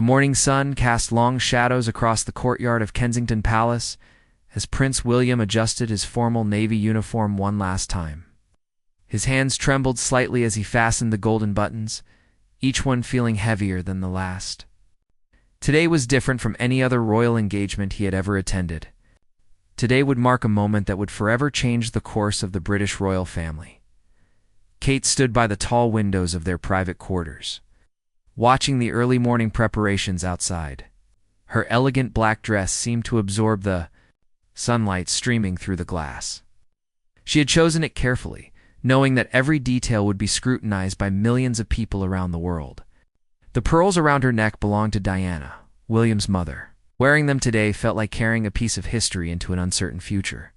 The morning sun cast long shadows across the courtyard of Kensington Palace as Prince William adjusted his formal navy uniform one last time. His hands trembled slightly as he fastened the golden buttons, each one feeling heavier than the last. Today was different from any other royal engagement he had ever attended. Today would mark a moment that would forever change the course of the British royal family. Kate stood by the tall windows of their private quarters, watching the early morning preparations outside. Her elegant black dress seemed to absorb the sunlight streaming through the glass. She had chosen it carefully, knowing that every detail would be scrutinized by millions of people around the world. The pearls around her neck belonged to Diana, William's mother. Wearing them today felt like carrying a piece of history into an uncertain future.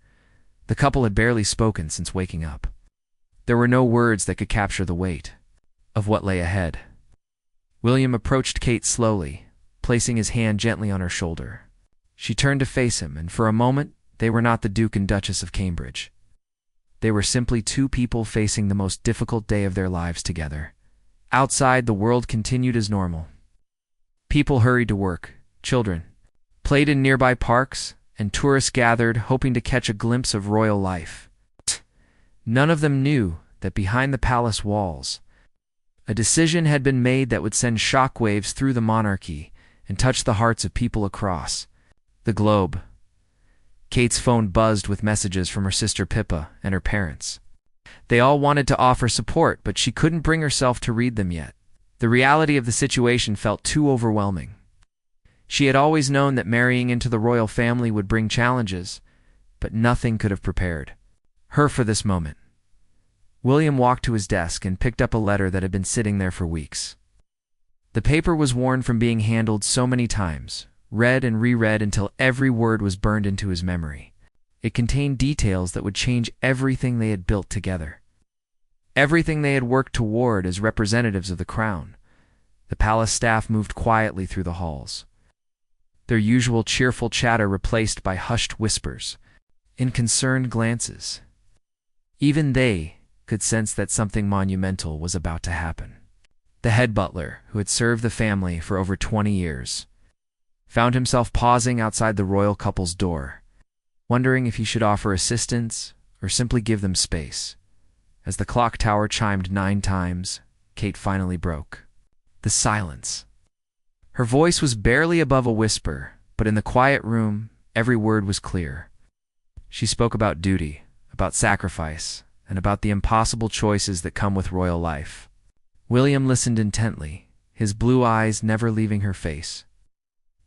The couple had barely spoken since waking up. There were no words that could capture the weight of what lay ahead. William approached Kate slowly, placing his hand gently on her shoulder. She turned to face him, and for a moment, they were not the Duke and Duchess of Cambridge. They were simply two people facing the most difficult day of their lives together. Outside, the world continued as normal. People hurried to work, children played in nearby parks, and tourists gathered, hoping to catch a glimpse of royal life. None of them knew that behind the palace walls, a decision had been made that would send shockwaves through the monarchy and touch the hearts of people across the globe. Kate's phone buzzed with messages from her sister Pippa and her parents. They all wanted to offer support, but she couldn't bring herself to read them yet. The reality of the situation felt too overwhelming. She had always known that marrying into the royal family would bring challenges, but nothing could have prepared her for this moment. William walked to his desk and picked up a letter that had been sitting there for weeks. The paper was worn from being handled so many times, read and reread until every word was burned into his memory. It contained details that would change everything they had built together, everything they had worked toward as representatives of the crown. The palace staff moved quietly through the halls, their usual cheerful chatter replaced by hushed whispers and concerned glances. Even they could sense that something monumental was about to happen. The head butler, who had served the family for over 20 years, found himself pausing outside the royal couple's door, wondering if he should offer assistance or simply give them space. As the clock tower chimed 9 times, Kate finally broke the silence. Her voice was barely above a whisper, but in the quiet room, every word was clear. She spoke about duty, about sacrifice, and about the impossible choices that come with royal life. William listened intently, his blue eyes never leaving her face,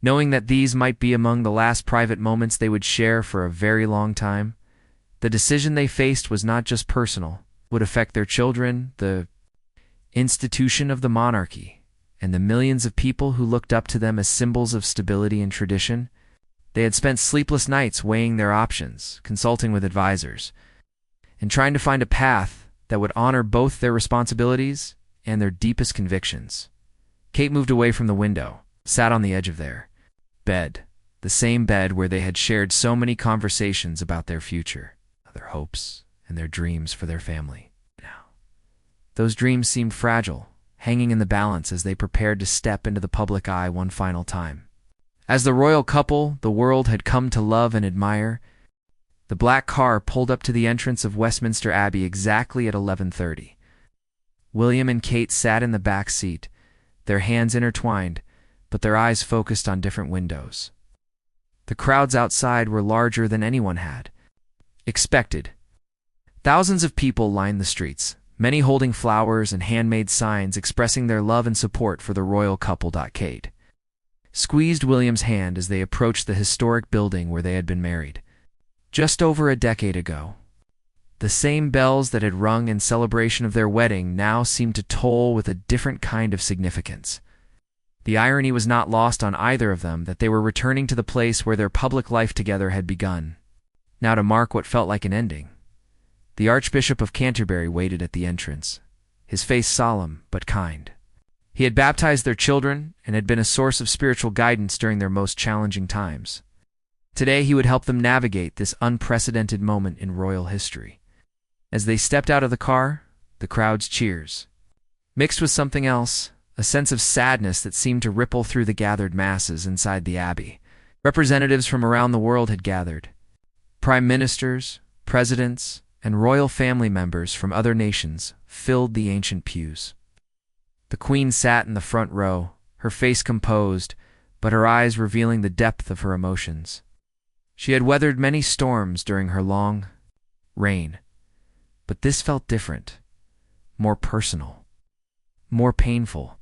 knowing that these might be among the last private moments they would share for a very long time. The decision they faced was not just personal, it would affect their children, the institution of the monarchy, and the millions of people who looked up to them as symbols of stability and tradition. They had spent sleepless nights weighing their options, consulting with advisors, and trying to find a path that would honor both their responsibilities and their deepest convictions. Kate moved away from the window, sat on the edge of their bed, the same bed where they had shared so many conversations about their future, their hopes, and their dreams for their family. Now, those dreams seemed fragile, hanging in the balance as they prepared to step into the public eye one final time. As the royal couple the world had come to love and admire, the black car pulled up to the entrance of Westminster Abbey exactly at 11:30. William and Kate sat in the back seat, their hands intertwined, but their eyes focused on different windows. The crowds outside were larger than anyone had expected. Thousands of people lined the streets, many holding flowers and handmade signs expressing their love and support for the royal couple. Kate squeezed William's hand as they approached the historic building where they had been married just over a decade ago. The same bells that had rung in celebration of their wedding now seemed to toll with a different kind of significance. The irony was not lost on either of them that they were returning to the place where their public life together had begun, now to mark what felt like an ending. The Archbishop of Canterbury waited at the entrance, his face solemn but kind. He had baptized their children and had been a source of spiritual guidance during their most challenging times. Today he would help them navigate this unprecedented moment in royal history. As they stepped out of the car, the crowd's cheers, mixed with something else, a sense of sadness that seemed to ripple through the gathered masses inside the Abbey. Representatives from around the world had gathered. Prime ministers, presidents, and royal family members from other nations filled the ancient pews. The Queen sat in the front row, her face composed, but her eyes revealing the depth of her emotions. She had weathered many storms during her long reign, but this felt different, more personal, more painful.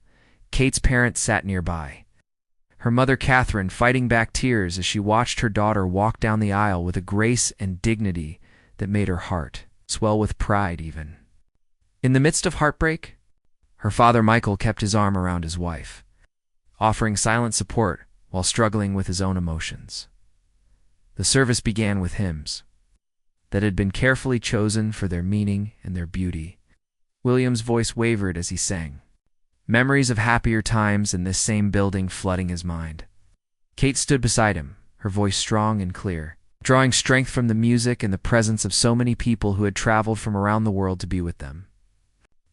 Kate's parents sat nearby, her mother Catherine fighting back tears as she watched her daughter walk down the aisle with a grace and dignity that made her heart swell with pride even. In the midst of heartbreak, her father Michael kept his arm around his wife, offering silent support while struggling with his own emotions. The service began with hymns that had been carefully chosen for their meaning and their beauty. William's voice wavered as he sang, memories of happier times in this same building flooding his mind. Kate stood beside him, her voice strong and clear, drawing strength from the music and the presence of so many people who had traveled from around the world to be with them.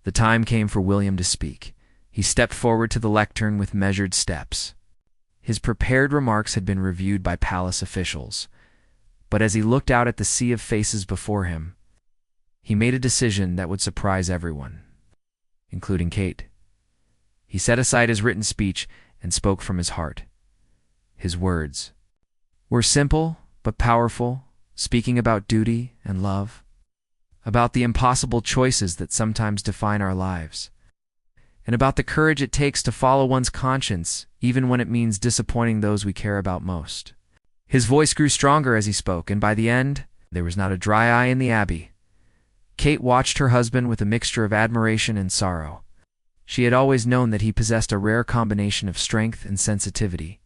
The time came for William to speak. He stepped forward to the lectern with measured steps. His prepared remarks had been reviewed by palace officials, but as he looked out at the sea of faces before him, he made a decision that would surprise everyone, including Kate. He set aside his written speech and spoke from his heart. His words were simple but powerful, speaking about duty and love, about the impossible choices that sometimes define our lives, and about the courage it takes to follow one's conscience even when it means disappointing those we care about most. His voice grew stronger as he spoke, and by the end, there was not a dry eye in the Abbey. Kate watched her husband with a mixture of admiration and sorrow. She had always known that he possessed a rare combination of strength and sensitivity.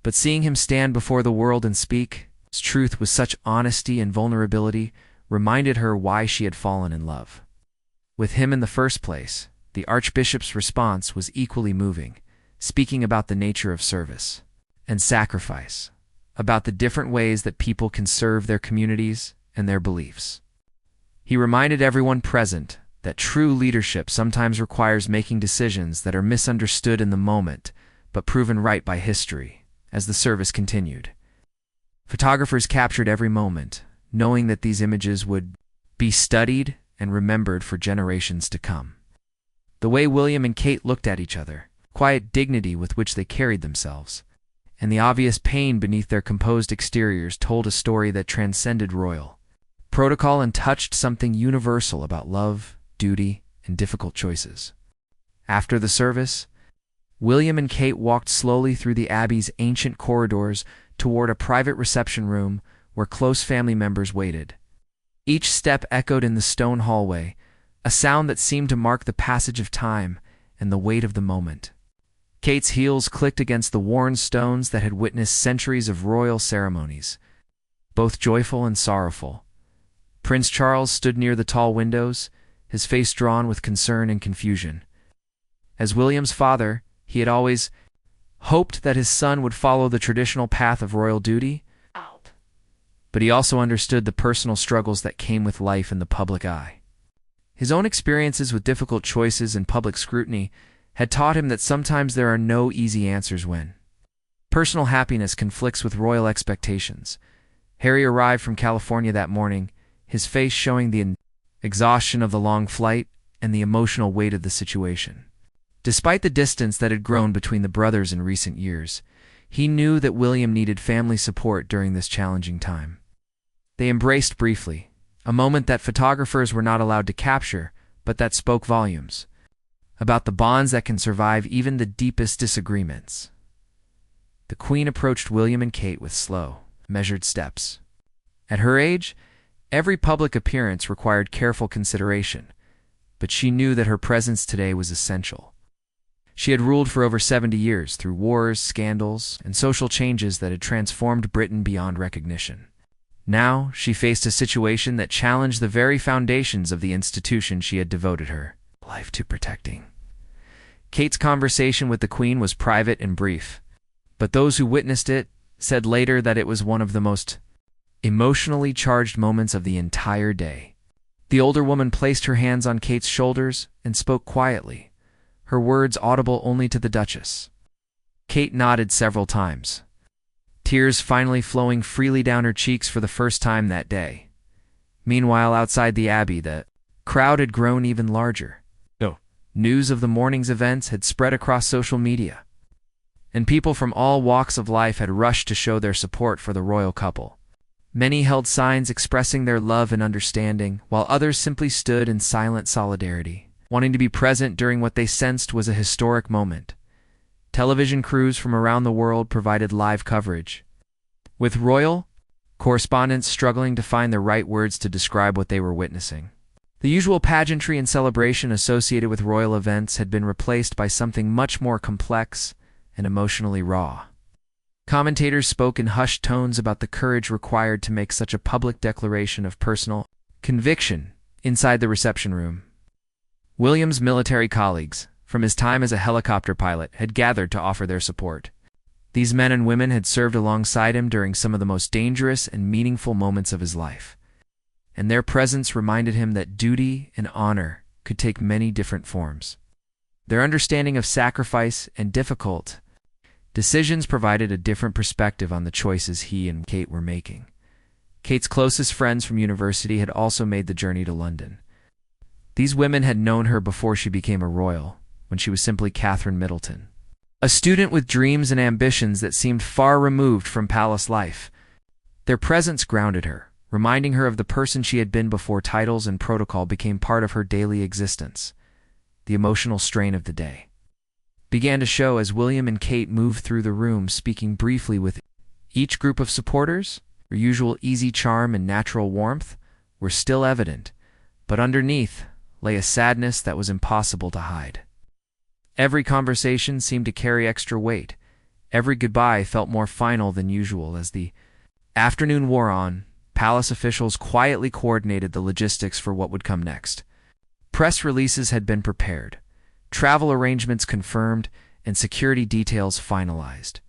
But seeing him stand before the world and speak his truth with such honesty and vulnerability reminded her why she had fallen in love with him in the first place. The Archbishop's response was equally moving, speaking about the nature of service and sacrifice, about the different ways that people can serve their communities and their beliefs. He reminded everyone present that true leadership sometimes requires making decisions that are misunderstood in the moment, but proven right by history. As the service continued, photographers captured every moment, knowing that these images would be studied and remembered for generations to come. The way William and Kate looked at each other, quiet dignity with which they carried themselves, and the obvious pain beneath their composed exteriors told a story that transcended royal protocol and touched something universal about love, duty, and difficult choices. After the service, William and Kate walked slowly through the Abbey's ancient corridors toward a private reception room where close family members waited. Each step echoed in the stone hallway, a sound that seemed to mark the passage of time and the weight of the moment. Kate's heels clicked against the worn stones that had witnessed centuries of royal ceremonies, both joyful and sorrowful. Prince Charles stood near the tall windows, his face drawn with concern and confusion. As William's father, he had always hoped that his son would follow the traditional path of royal duty, but he also understood the personal struggles that came with life in the public eye. His own experiences with difficult choices and public scrutiny had taught him that sometimes there are no easy answers when personal happiness conflicts with royal expectations. Harry arrived from California that morning, his face showing the exhaustion of the long flight and the emotional weight of the situation. Despite the distance that had grown between the brothers in recent years, he knew that William needed family support during this challenging time. They embraced briefly, a moment that photographers were not allowed to capture, but that spoke volumes about the bonds that can survive even the deepest disagreements. The Queen approached William and Kate with slow, measured steps. At her age, every public appearance required careful consideration, but she knew that her presence today was essential. She had ruled for over 70 years through wars, scandals, and social changes that had transformed Britain beyond recognition. Now, she faced a situation that challenged the very foundations of the institution she had devoted her life to protecting. Kate's conversation with the Queen was private and brief, but those who witnessed it said later that it was one of the most emotionally charged moments of the entire day. The older woman placed her hands on Kate's shoulders and spoke quietly, her words audible only to the Duchess. Kate nodded several times, tears finally flowing freely down her cheeks for the first time that day. Meanwhile, outside the Abbey, the crowd had grown even larger. News of the morning's events had spread across social media, and people from all walks of life had rushed to show their support for the royal couple. Many held signs expressing their love and understanding, while others simply stood in silent solidarity, wanting to be present during what they sensed was a historic moment. Television crews from around the world provided live coverage, with royal correspondents struggling to find the right words to describe what they were witnessing. The usual pageantry and celebration associated with royal events had been replaced by something much more complex and emotionally raw. Commentators spoke in hushed tones about the courage required to make such a public declaration of personal conviction inside the reception room. William's military colleagues, from his time as a helicopter pilot, had gathered to offer their support. These men and women had served alongside him during some of the most dangerous and meaningful moments of his life, and their presence reminded him that duty and honor could take many different forms. Their understanding of sacrifice and difficult decisions provided a different perspective on the choices he and Kate were making. Kate's closest friends from university had also made the journey to London. These women had known her before she became a royal, when she was simply Catherine Middleton, a student with dreams and ambitions that seemed far removed from palace life. Their presence grounded her, reminding her of the person she had been before titles and protocol became part of her daily existence. The emotional strain of the day began to show as William and Kate moved through the room, speaking briefly with each group of supporters. Her usual easy charm and natural warmth were still evident, but underneath lay a sadness that was impossible to hide. Every conversation seemed to carry extra weight. Every goodbye felt more final than usual. As the afternoon wore on, palace officials quietly coordinated the logistics for what would come next. Press releases had been prepared, travel arrangements confirmed, and security details finalized.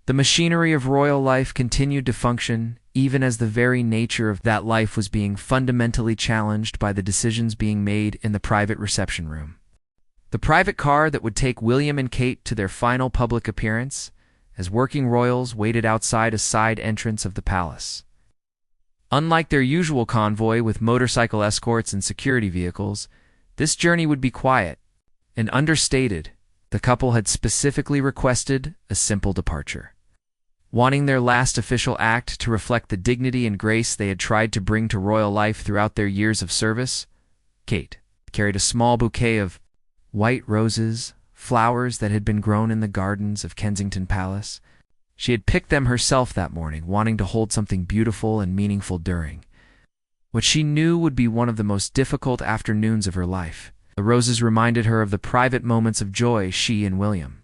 The machinery of royal life continued to function, even as the very nature of that life was being fundamentally challenged by the decisions being made in the private reception room. The private car that would take William and Kate to their final public appearance, as working royals waited outside a side entrance of the palace. Unlike their usual convoy with motorcycle escorts and security vehicles, this journey would be quiet and understated. The couple had specifically requested a simple departure, wanting their last official act to reflect the dignity and grace they had tried to bring to royal life throughout their years of service. Kate carried a small bouquet of white roses, flowers that had been grown in the gardens of Kensington Palace. She had picked them herself that morning, wanting to hold something beautiful and meaningful during what she knew would be one of the most difficult afternoons of her life. The roses reminded her of the private moments of joy she and William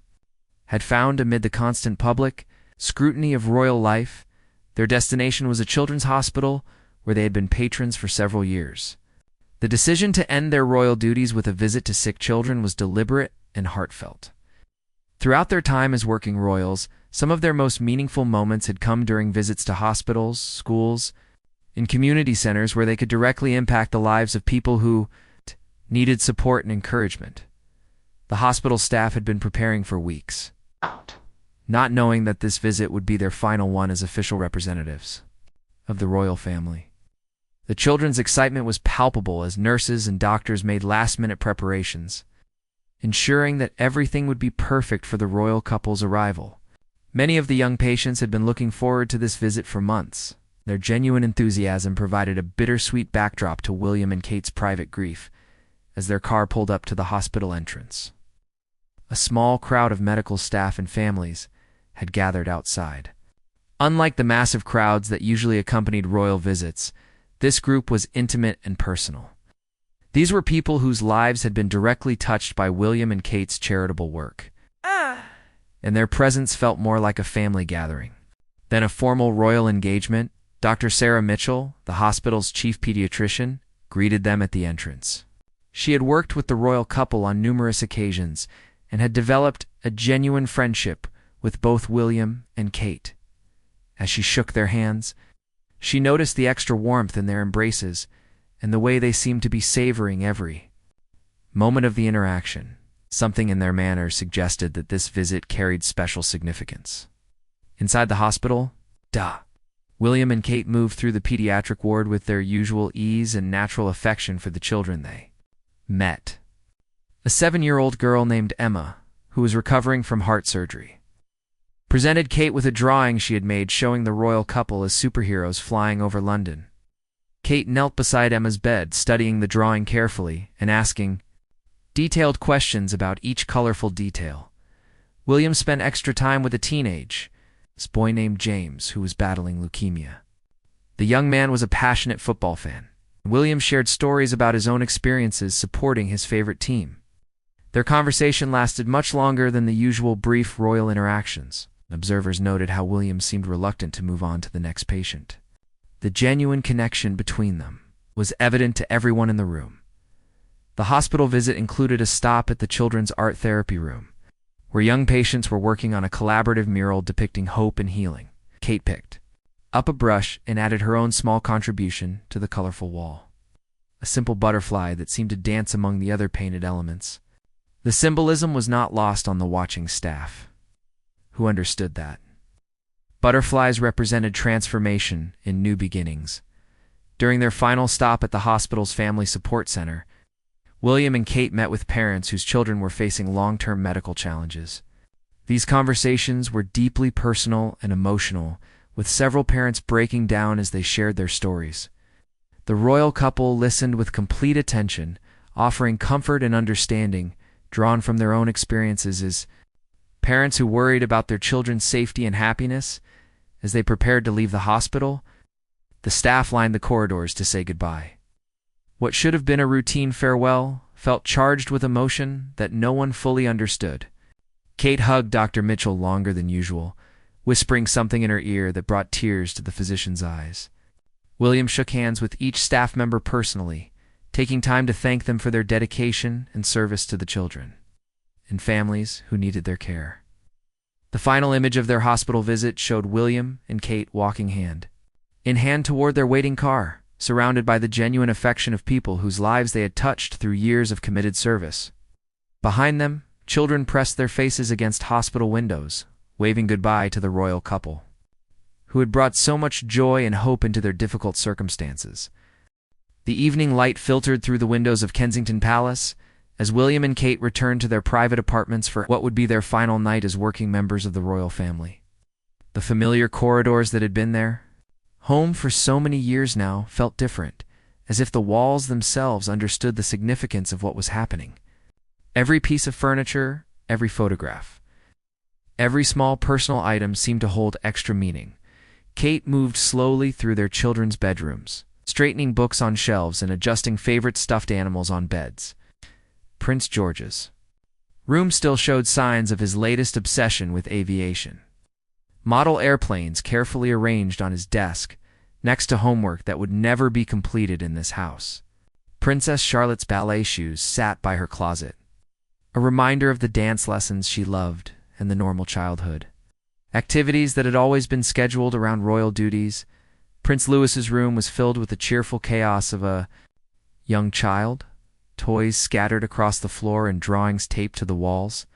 had found amid the constant public scrutiny of royal life. Their destination was a children's hospital where they had been patrons for several years. The decision to end their royal duties with a visit to sick children was deliberate and heartfelt. Throughout their time as working royals, some of their most meaningful moments had come during visits to hospitals, schools, and community centers where they could directly impact the lives of people who needed support and encouragement. The hospital staff had been preparing for weeks, not knowing that this visit would be their final one as official representatives of the royal family. The children's excitement was palpable as nurses and doctors made last-minute preparations, ensuring that everything would be perfect for the royal couple's arrival. Many of the young patients had been looking forward to this visit for months. Their genuine enthusiasm provided a bittersweet backdrop to William and Kate's private grief as their car pulled up to the hospital entrance. A small crowd of medical staff and families had gathered outside. Unlike the massive crowds that usually accompanied royal visits, this group was intimate and personal. These were people whose lives had been directly touched by William and Kate's charitable work, and their presence felt more like a family gathering than a formal royal engagement. Dr. Sarah Mitchell, the hospital's chief pediatrician, greeted them at the entrance. She had worked with the royal couple on numerous occasions and had developed a genuine friendship with both William and Kate. As she shook their hands, she noticed the extra warmth in their embraces and the way they seemed to be savoring every moment of the interaction. Something in their manner suggested that this visit carried special significance. Inside the hospital, William and Kate moved through the pediatric ward with their usual ease and natural affection for the children they met. A 7-year-old girl named Emma, who was recovering from heart surgery, presented Kate with a drawing she had made showing the royal couple as superheroes flying over London. Kate knelt beside Emma's bed, studying the drawing carefully and asking detailed questions about each colorful detail. William spent extra time with a teenage boy named James, who was battling leukemia. The young man was a passionate football fan. William shared stories about his own experiences supporting his favorite team. Their conversation lasted much longer than the usual brief royal interactions. Observers noted how William seemed reluctant to move on to the next patient. The genuine connection between them was evident to everyone in the room. The hospital visit included a stop at the children's art therapy room, where young patients were working on a collaborative mural depicting hope and healing. Kate picked up a brush and added her own small contribution to the colorful wall. A simple butterfly that seemed to dance among the other painted elements. The symbolism was not lost on the watching staff, who understood that butterflies represented transformation and new beginnings. During their final stop at the hospital's family support center, William and Kate met with parents whose children were facing long-term medical challenges. These conversations were deeply personal and emotional, with several parents breaking down as they shared their stories. The royal couple listened with complete attention, offering comfort and understanding, drawn from their own experiences as parents who worried about their children's safety and happiness. As they prepared to leave the hospital, the staff lined the corridors to say goodbye. What should have been a routine farewell felt charged with emotion that no one fully understood. Kate hugged Dr. Mitchell longer than usual, whispering something in her ear that brought tears to the physician's eyes. William shook hands with each staff member personally, taking time to thank them for their dedication and service to the children and families who needed their care. The final image of their hospital visit showed William and Kate walking hand in hand toward their waiting car, surrounded by the genuine affection of people whose lives they had touched through years of committed service. Behind them, children pressed their faces against hospital windows, waving goodbye to the royal couple, who had brought so much joy and hope into their difficult circumstances. The evening light filtered through the windows of Kensington Palace as William and Kate returned to their private apartments for what would be their final night as working members of the royal family. The familiar corridors that had been there, home for so many years now, felt different, as if the walls themselves understood the significance of what was happening. Every piece of furniture, every photograph, every small personal item seemed to hold extra meaning. Kate moved slowly through their children's bedrooms, straightening books on shelves and adjusting favorite stuffed animals on beds. Prince George's room still showed signs of his latest obsession with aviation. Model airplanes carefully arranged on his desk, next to homework that would never be completed in this house. Princess Charlotte's ballet shoes sat by her closet, a reminder of the dance lessons she loved and the normal childhood activities that had always been scheduled around royal duties. Prince Louis's room was filled with the cheerful chaos of a young child, toys scattered across the floor and drawings taped to the walls.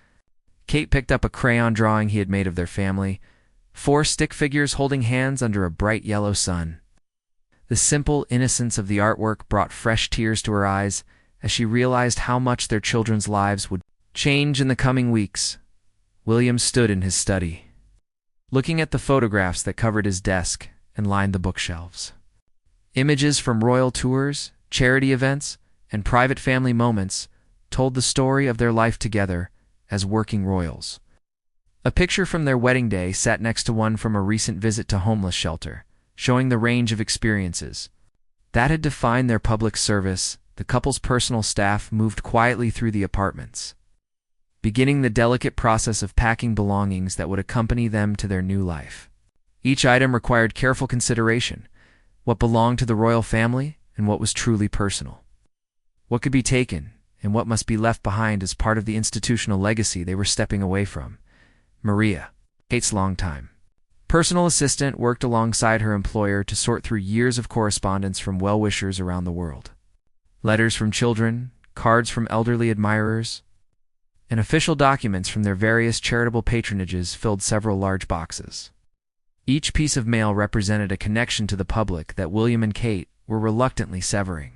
Kate picked up a crayon drawing he had made of their family, 4 stick figures holding hands under a bright yellow sun. The simple innocence of the artwork brought fresh tears to her eyes as she realized how much their children's lives would change in the coming weeks. William stood in his study, looking at the photographs that covered his desk and lined the bookshelves. Images from royal tours, charity events, and private family moments told the story of their life together as working royals. A picture from their wedding day sat next to one from a recent visit to homeless shelter, showing the range of experiences that had defined their public service. The couple's personal staff moved quietly through the apartments, beginning the delicate process of packing belongings that would accompany them to their new life. Each item required careful consideration: what belonged to the royal family and what was truly personal, what could be taken and what must be left behind as part of the institutional legacy they were stepping away from. Maria, Kate's longtime personal assistant, worked alongside her employer to sort through years of correspondence from well-wishers around the world. Letters from children, cards from elderly admirers, and official documents from their various charitable patronages filled several large boxes. Each piece of mail represented a connection to the public that William and Kate were reluctantly severing.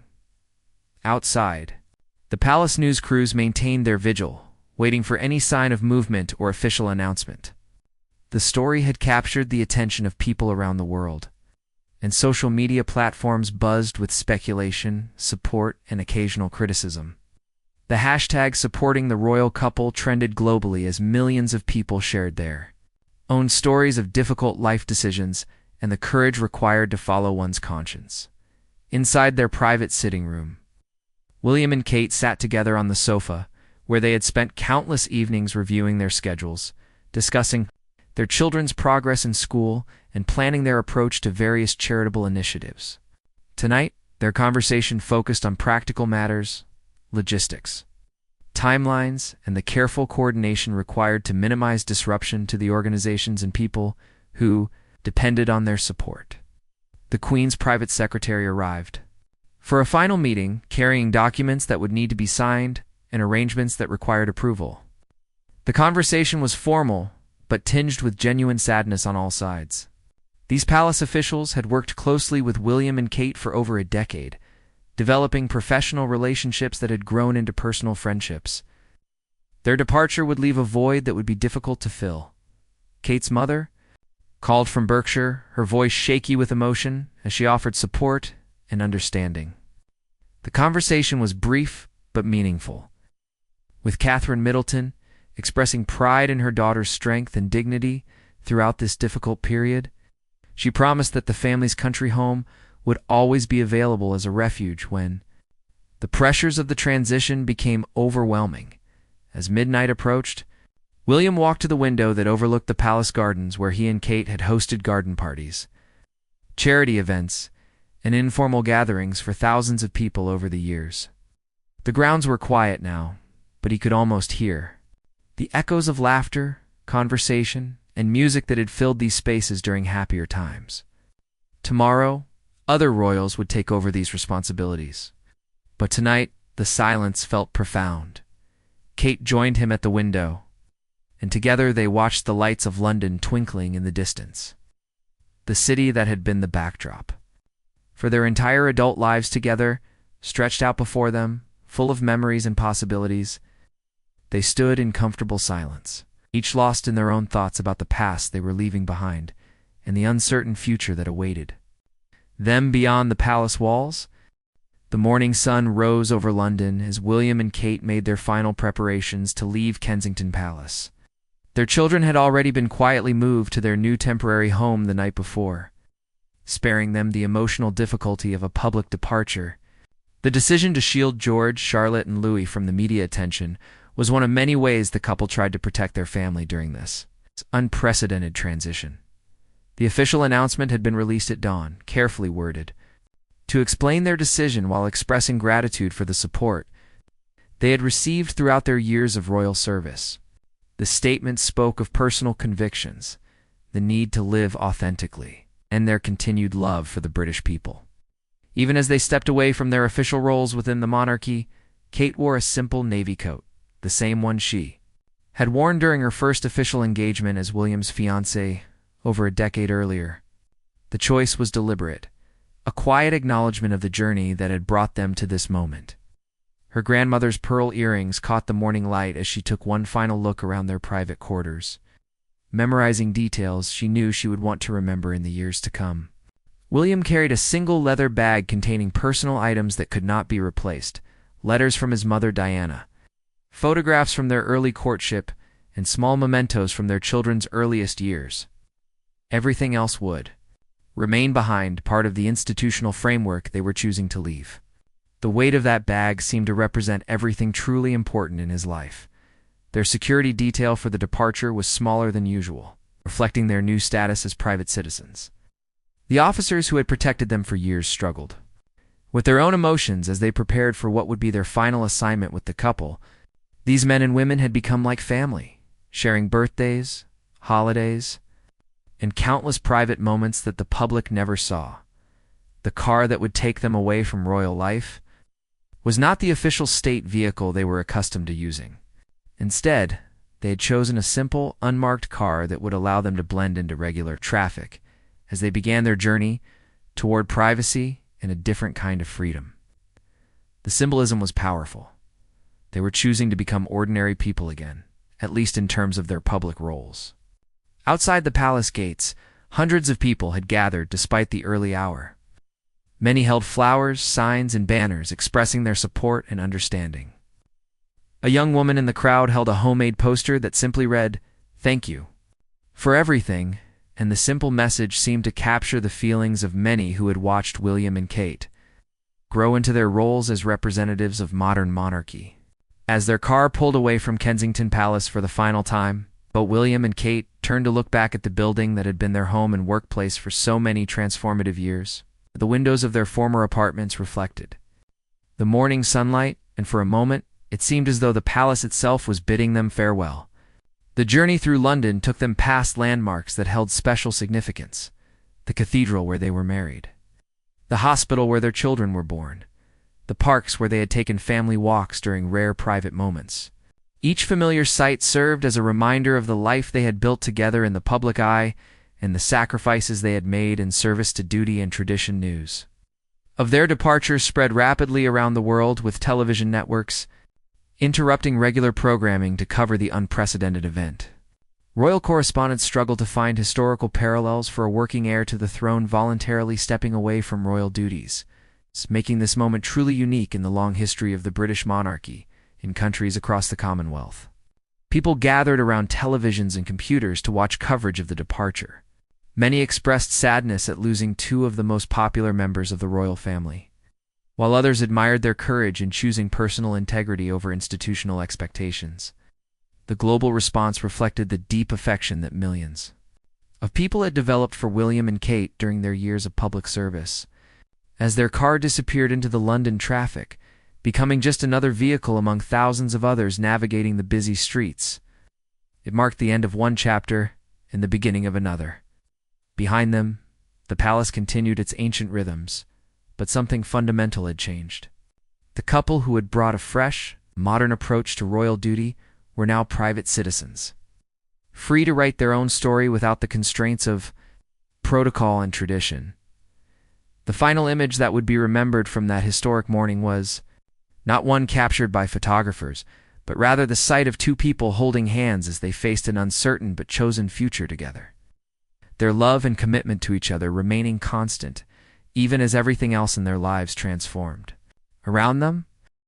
Outside, the palace news crews maintained their vigil, waiting for any sign of movement or official announcement. The story had captured the attention of people around the world, and social media platforms buzzed with speculation, support, and occasional criticism. The hashtag supporting the royal couple trended globally as millions of people shared their own stories of difficult life decisions and the courage required to follow one's conscience. Inside their private sitting room, William and Kate sat together on the sofa, where they had spent countless evenings reviewing their schedules, discussing their children's progress in school, and planning their approach to various charitable initiatives. Tonight, their conversation focused on practical matters, logistics, timelines, and the careful coordination required to minimize disruption to the organizations and people who depended on their support. The Queen's private secretary arrived for a final meeting, carrying documents that would need to be signed and arrangements that required approval. The conversation was formal, but tinged with genuine sadness on all sides. These palace officials had worked closely with William and Kate for over a decade, developing professional relationships that had grown into personal friendships. Their departure would leave a void that would be difficult to fill. Kate's mother called from Berkshire, her voice shaky with emotion as she offered support and understanding. The conversation was brief but meaningful, with Catherine Middleton expressing pride in her daughter's strength and dignity throughout this difficult period. She promised that the family's country home would always be available as a refuge when the pressures of the transition became overwhelming. As midnight approached, William walked to the window that overlooked the palace gardens where he and Kate had hosted garden parties, charity events, and informal gatherings for thousands of people over the years. The grounds were quiet now, but he could almost hear the echoes of laughter, conversation, and music that had filled these spaces during happier times. Tomorrow, other royals would take over these responsibilities. But tonight, the silence felt profound. Kate joined him at the window, and together they watched the lights of London twinkling in the distance, the city that had been the backdrop. For their entire adult lives together, stretched out before them, full of memories and possibilities, they stood in comfortable silence, each lost in their own thoughts about the past they were leaving behind and the uncertain future that awaited them beyond the palace walls. The morning sun rose over London as William and Kate made their final preparations to leave Kensington Palace. Their children had already been quietly moved to their new temporary home the night before, sparing them the emotional difficulty of a public departure. The decision to shield George, Charlotte, and Louis from the media attention was one of many ways the couple tried to protect their family during this unprecedented transition. The official announcement had been released at dawn, carefully worded, to explain their decision while expressing gratitude for the support they had received throughout their years of royal service. The statement spoke of personal convictions, the need to live authentically, and their continued love for the British people. Even as they stepped away from their official roles within the monarchy, Kate wore a simple navy coat, the same one she had worn during her first official engagement as William's fiancée over a decade earlier. The choice was deliberate, a quiet acknowledgement of the journey that had brought them to this moment. Her grandmother's pearl earrings caught the morning light as she took one final look around their private quarters, memorizing details she knew she would want to remember in the years to come. William carried a single leather bag containing personal items that could not be replaced, letters from his mother Diana, photographs from their early courtship, and small mementos from their children's earliest years. Everything else would remain behind, part of the institutional framework they were choosing to leave. The weight of that bag seemed to represent everything truly important in his life. Their security detail for the departure was smaller than usual, reflecting their new status as private citizens. The officers who had protected them for years struggled with their own emotions as they prepared for what would be their final assignment with the couple. These men and women had become like family, sharing birthdays, holidays, and countless private moments that the public never saw. The car that would take them away from royal life was not the official state vehicle they were accustomed to using. Instead, they had chosen a simple, unmarked car that would allow them to blend into regular traffic as they began their journey toward privacy and a different kind of freedom. The symbolism was powerful. They were choosing to become ordinary people again, at least in terms of their public roles. Outside the palace gates, hundreds of people had gathered despite the early hour. Many held flowers, signs, and banners expressing their support and understanding. A young woman in the crowd held a homemade poster that simply read, "Thank you for everything," and the simple message seemed to capture the feelings of many who had watched William and Kate grow into their roles as representatives of modern monarchy. As their car pulled away from Kensington Palace for the final time, both William and Kate turned to look back at the building that had been their home and workplace for so many transformative years. The windows of their former apartments reflected the morning sunlight, and for a moment, it seemed as though the palace itself was bidding them farewell. The journey through London took them past landmarks that held special significance: the cathedral where they were married, the hospital where their children were born, the parks where they had taken family walks during rare private moments. Each familiar sight served as a reminder of the life they had built together in the public eye and the sacrifices they had made in service to duty and tradition. News of their departure spread rapidly around the world, with television networks interrupting regular programming to cover the unprecedented event. Royal correspondents struggled to find historical parallels for a working heir to the throne voluntarily stepping away from royal duties, making this moment truly unique in the long history of the British monarchy in countries across the Commonwealth. People gathered around televisions and computers to watch coverage of the departure. Many expressed sadness at losing two of the most popular members of the royal family, while others admired their courage in choosing personal integrity over institutional expectations. The global response reflected the deep affection that millions of people had developed for William and Kate during their years of public service. As their car disappeared into the London traffic, becoming just another vehicle among thousands of others navigating the busy streets, it marked the end of one chapter and the beginning of another. Behind them, the palace continued its ancient rhythms, but something fundamental had changed. The couple who had brought a fresh, modern approach to royal duty were now private citizens, free to write their own story without the constraints of protocol and tradition. The final image that would be remembered from that historic morning was not one captured by photographers, but rather the sight of two people holding hands as they faced an uncertain but chosen future together. Their love and commitment to each other remaining constant, even as everything else in their lives transformed. Around them,